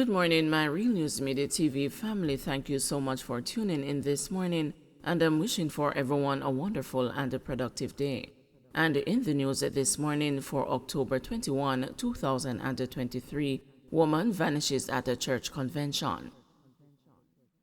Good morning, my Real News Media TV family. Thank you so much for tuning in this morning, and I'm wishing for everyone a wonderful and a productive day. And in the news this morning for October 21, 2023, woman vanishes at a church convention.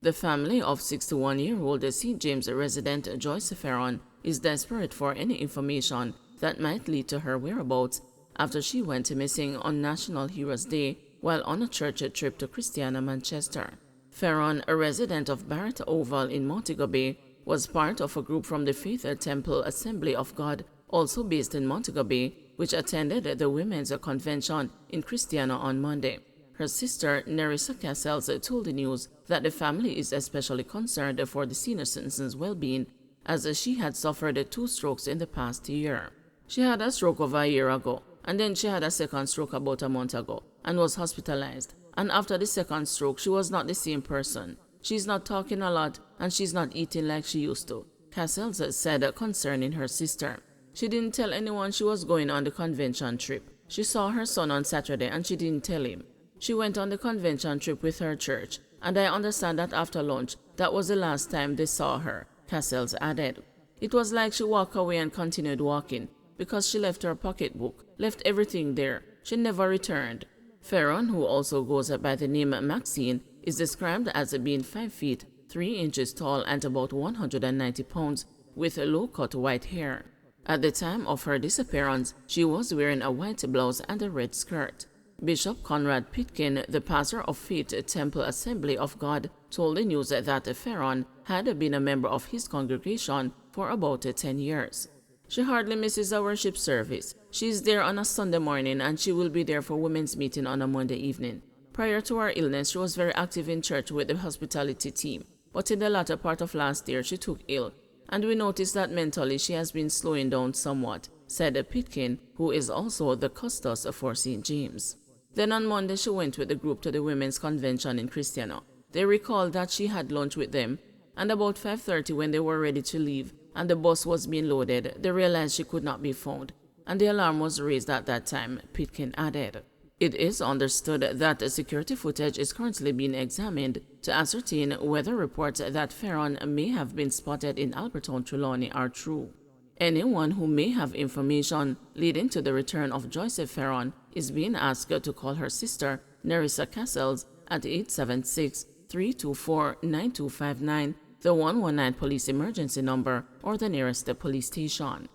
The family of 61-year-old St. James resident Joyce Ferron is desperate for any information that might lead to her whereabouts after she went missing on National Heroes Day while on a church trip to Christiana, Manchester. Ferron, a resident of Barrett Oval in Montego Bay, was part of a group from the Faith Temple Assembly of God, also based in Montego Bay, which attended the Women's Convention in Christiana on Monday. Her sister, Nerissa Cassels, told the news that the family is especially concerned for the senior citizen's well-being, as she had suffered 2 strokes in the past year. She had a stroke over a year ago, and then she had a second stroke about a month ago and was hospitalized. And after the second stroke, she was not the same person. She's not talking a lot, and she's not eating like she used to, Cassels said concerning her sister. She didn't tell anyone she was going on the convention trip. She saw her son on Saturday and she didn't tell him. She went on the convention trip with her church, and I understand that after lunch, that was the last time they saw her, Cassels added. It was like she walked away and continued walking, because she left her pocketbook, left everything there. She never returned. Ferron, who also goes by the name Maxine, is described as being 5 feet, 3 inches tall and about 190 pounds, with low-cut white hair. At the time of her disappearance, she was wearing a white blouse and a red skirt. Bishop Conrad Pitkin, the pastor of Faith Temple Assembly of God, told the news that Ferron had been a member of his congregation for about 10 years. She hardly misses a worship service. She's there on a Sunday morning and she will be there for women's meeting on a Monday evening. Prior to her illness, she was very active in church with the hospitality team, but in the latter part of last year, she took ill, and we noticed that mentally she has been slowing down somewhat, said Pitkin, who is also the custos for St. James. Then on Monday, she went with the group to the women's convention in Christiana. They recalled that she had lunch with them, and about 5:30 when they were ready to leave and the bus was being loaded, they realized she could not be found, and the alarm was raised at that time, Pitkin added. It is understood that security footage is currently being examined to ascertain whether reports that Ferron may have been spotted in Albertown, Trelawney are true. Anyone who may have information leading to the return of Joyce Ferron is being asked to call her sister, Nerissa Cassels, at 876-324-9259, the 119 police emergency number, or the nearest police station.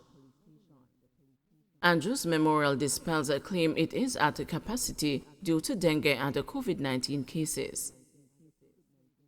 Andrews Memorial dispels a claim it is at capacity due to dengue and COVID-19 cases.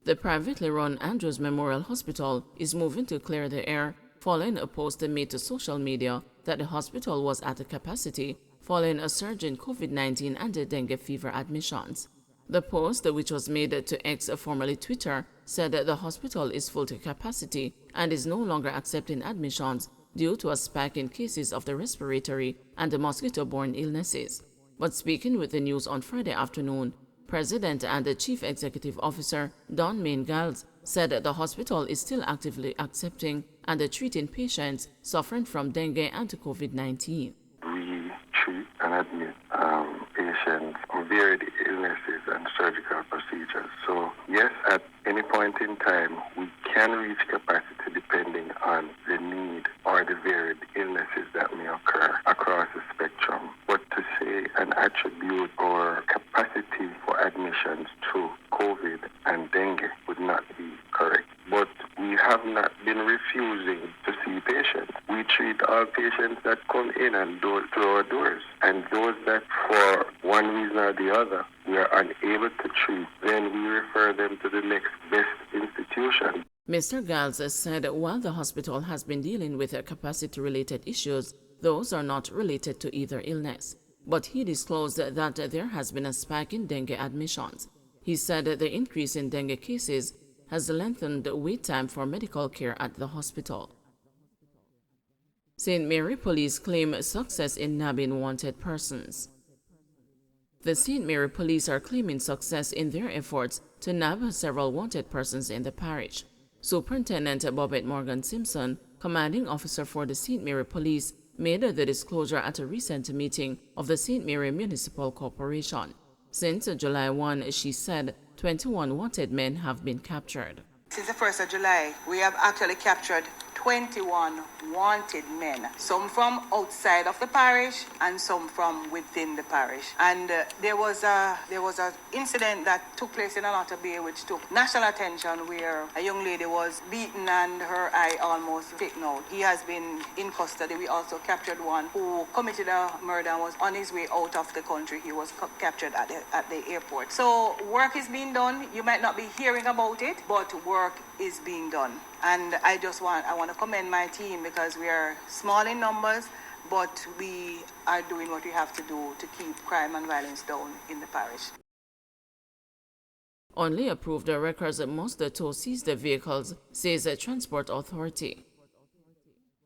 The privately run Andrews Memorial Hospital is moving to clear the air following a post made to social media that the hospital was at capacity following a surge in COVID-19 and dengue fever admissions. The post, which was made to X, formerly Twitter, said that the hospital is full to capacity and is no longer accepting admissions due to a spike in cases of the respiratory and the mosquito-borne illnesses. But speaking with the news on Friday afternoon, President and the Chief Executive Officer Don Main-Gals said that the hospital is still actively accepting and treating patients suffering from dengue and COVID-19. We treat and admit patients on varied illnesses and surgical procedures. So yes, at any point in time, we can reach capacity depending on the need or the varied illnesses that may occur across the spectrum. But to say and attribute our capacity for admissions to COVID and dengue would not be correct. But we have not been refusing to see patients. We treat all patients that come in and through our doors. And those that for one reason or the other we are unable to treat, then we refer them to the next best institution. Mr. Gals said while the hospital has been dealing with capacity-related issues, those are not related to either illness. But he disclosed that there has been a spike in dengue admissions. He said the increase in dengue cases has lengthened wait time for medical care at the hospital. St. Mary Police claim success in nabbing wanted persons. The St. Mary Police are claiming success in their efforts to nab several wanted persons in the parish. Superintendent Bobette Morgan Simpson, commanding officer for the St. Mary Police, made the disclosure at a recent meeting of the St. Mary Municipal Corporation. Since July 1, she said 21 wanted men have been captured. Since the 1st of July, we have actually captured 21 wanted men, some from outside of the parish and some from within the parish. And there was a incident that took place in Alata Bay which took national attention, where a young lady was beaten and her eye almost taken out. He has been in custody. We also captured one who committed a murder and was on his way out of the country. He was captured at the airport. So work is being done. You might not be hearing about it, but work is being done. And I want to commend my team, because we are small in numbers, but we are doing what we have to do to keep crime and violence down in the parish. Only approved records must tow seized vehicles, says the Transport Authority.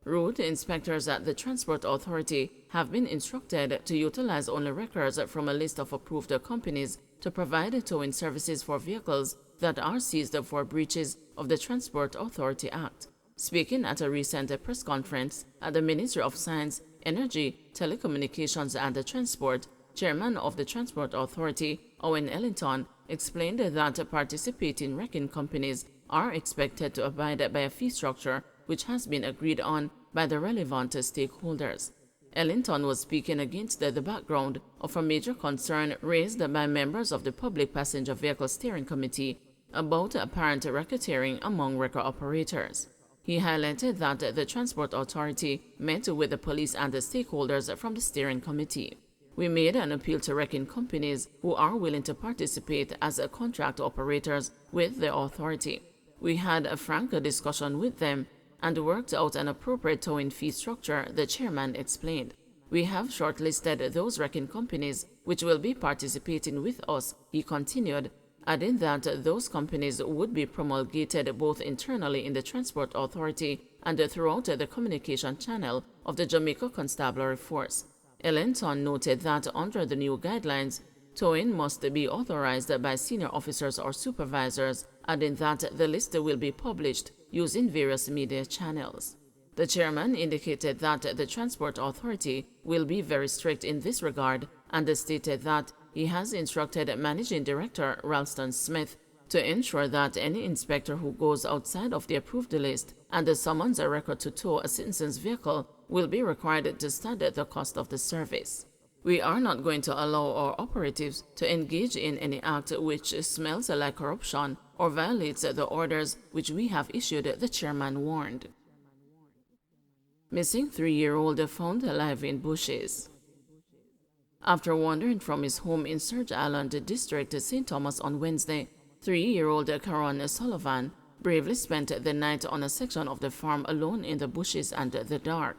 Route inspectors at the Transport Authority have been instructed to utilize only records from a list of approved companies to provide towing services for vehicles that are seized for breaches of the Transport Authority Act. Speaking at a recent press conference at the Ministry of Science, Energy, Telecommunications and Transport, Chairman of the Transport Authority, Owen Ellington, explained that participating wrecking companies are expected to abide by a fee structure which has been agreed on by the relevant stakeholders. Ellington was speaking against the background of a major concern raised by members of the Public Passenger Vehicle Steering Committee about apparent racketeering among wrecker operators. He highlighted that the Transport Authority met with the police and the stakeholders from the steering committee. We made an appeal to wrecking companies who are willing to participate as contract operators with the authority. We had a frank discussion with them and worked out an appropriate towing fee structure, the chairman explained. We have shortlisted those wrecking companies which will be participating with us, he continued, adding that those companies would be promulgated both internally in the Transport Authority and throughout the communication channel of the Jamaica Constabulary Force. Ellington noted that under the new guidelines, towing must be authorized by senior officers or supervisors, adding that the list will be published using various media channels. The chairman indicated that the Transport Authority will be very strict in this regard and stated that he has instructed Managing Director Ralston Smith to ensure that any inspector who goes outside of the approved list and summons a record to tow a citizen's vehicle will be required to study the cost of the service. We are not going to allow our operatives to engage in any act which smells like corruption or violates the orders which we have issued, the chairman warned. Missing 3-year-old found alive in bushes. After wandering from his home in Surge Island District, St. Thomas on Wednesday, 3-year-old Karan Sullivan bravely spent the night on a section of the farm alone in the bushes and the dark.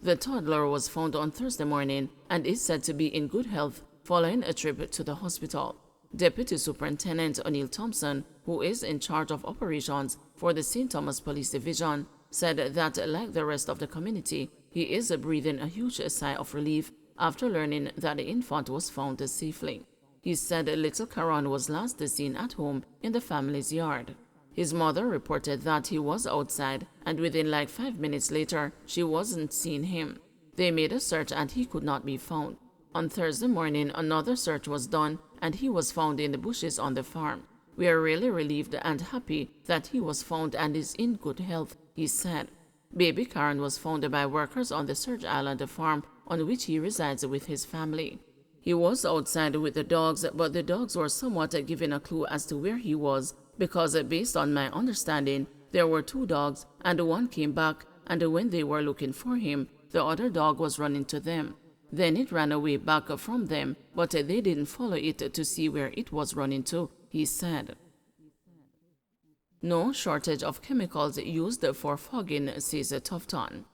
The toddler was found on Thursday morning and is said to be in good health following a trip to the hospital. Deputy Superintendent O'Neill Thompson, who is in charge of operations for the St. Thomas Police Division, said that, like the rest of the community, he is breathing a huge sigh of relief after learning that the infant was found safely. He said little Karan was last seen at home in the family's yard. His mother reported that he was outside, and within like 5 minutes later, she wasn't seeing him. They made a search and he could not be found. On Thursday morning, another search was done and he was found in the bushes on the farm. We are really relieved and happy that he was found and is in good health, he said. Baby Karan was found by workers on the Surge Island farm on which he resides with his family. He was outside with the dogs, but the dogs were somewhat given a clue as to where he was, because based on my understanding, there were 2 dogs and one came back, and when they were looking for him, the other dog was running to them. Then it ran away back from them, but they didn't follow it to see where it was running to, he said. No shortage of chemicals used for fogging, says Tufton.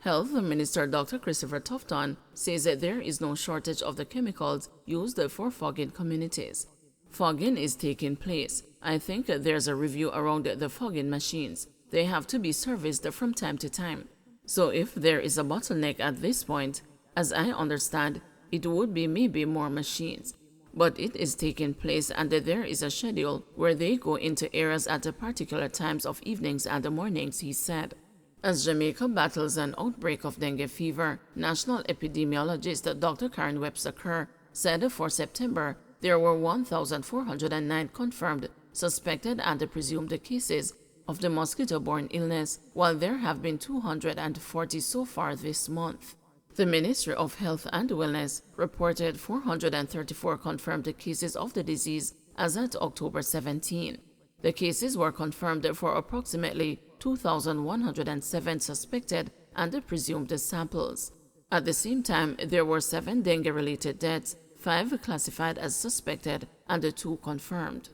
Health Minister Dr. Christopher Tufton says that there is no shortage of the chemicals used for fogging communities. Fogging is taking place. I think there's a review around the fogging machines. They have to be serviced from time to time. So if there is a bottleneck at this point, as I understand, it would be maybe more machines. But it is taking place and there is a schedule where they go into areas at particular times of evenings and mornings, he said. As Jamaica battles an outbreak of dengue fever, National Epidemiologist Dr. Karen Webster Kerr said for September there were 1,409 confirmed, suspected, and presumed cases of the mosquito-borne illness, while there have been 240 so far this month. The Ministry of Health and Wellness reported 434 confirmed cases of the disease as at October 17. The cases were confirmed for approximately 2,107 suspected and presumed samples. At the same time, there were 7 dengue-related deaths, 5 classified as suspected, and 2 confirmed.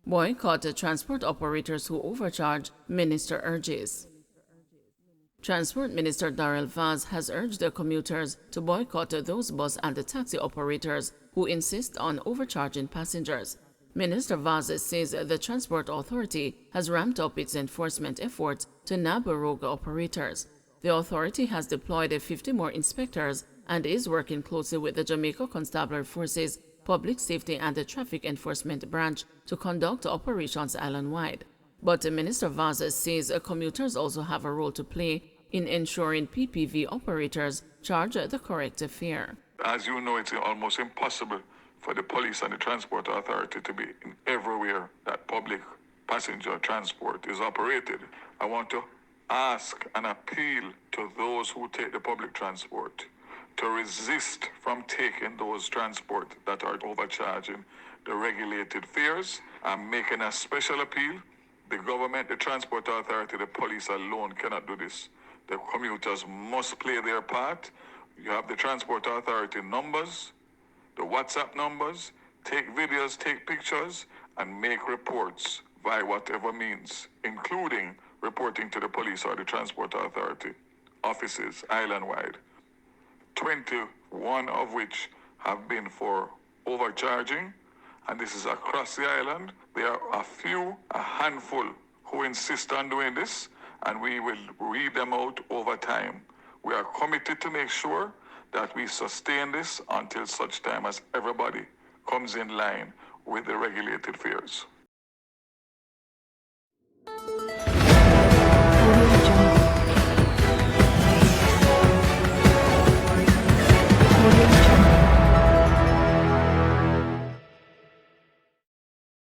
Boycott transport operators who overcharge, Minister urges. Transport Minister Darrell Vaz has urged the commuters to boycott those bus and taxi operators who insist on overcharging passengers. Minister Vaz says the Transport Authority has ramped up its enforcement efforts to nab rogue operators. The authority has deployed 50 more inspectors and is working closely with the Jamaica Constabulary Forces, Public Safety and the Traffic Enforcement Branch to conduct operations island-wide. But Minister Vaz says commuters also have a role to play in ensuring PPV operators charge the correct fare. As you know, it's almost impossible for the police and the transport authority to be in everywhere that public passenger transport is operated. I want to ask and appeal to those who take the public transport to resist from taking those transport that are overcharging the regulated fares. I'm making a special appeal. The government, the transport authority, the police alone cannot do this. The commuters must play their part. You have the transport authority numbers, the WhatsApp numbers, take videos, take pictures, and make reports by whatever means, including reporting to the police or the transport authority offices island-wide. 21 of which have been for overcharging, and this is across the island. There are a handful who insist on doing this, and we will weed them out over time. We are committed to make sure that we sustain this until such time as everybody comes in line with the regulated fares.